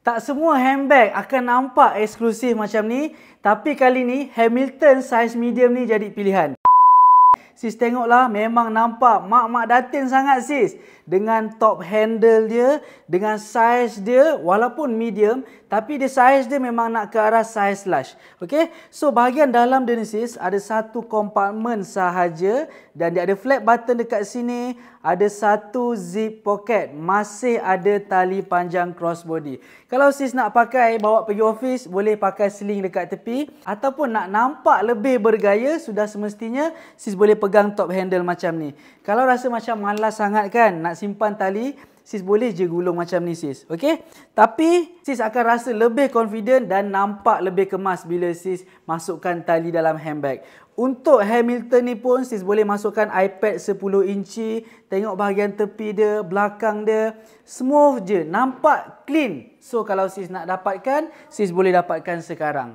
Tak semua handbag akan nampak eksklusif macam ni, tapi kali ni Hamilton size medium ni jadi pilihan. Sis tengoklah, memang nampak mak-mak datin sangat sis. Dengan top handle dia, dengan size dia walaupun medium, tapi dia size dia memang nak ke arah size large. Okey, so bahagian dalam dia ni sis ada satu kompartmen sahaja dan dia ada flap button dekat sini, ada satu zip pocket, masih ada tali panjang crossbody. Kalau sis nak pakai bawa pergi office, boleh pakai sling dekat tepi, ataupun nak nampak lebih bergaya, sudah semestinya sis boleh pegang top handle macam ni. Kalau rasa macam malas sangat kan nak simpan tali, sis boleh je gulung macam ni sis. Okey? Tapi sis akan rasa lebih confident dan nampak lebih kemas bila sis masukkan tali dalam handbag. Untuk Hamilton ni pun sis boleh masukkan iPad 10 inci, tengok bahagian tepi dia, belakang dia, smooth je, nampak clean. So kalau sis nak dapatkan, sis boleh dapatkan sekarang.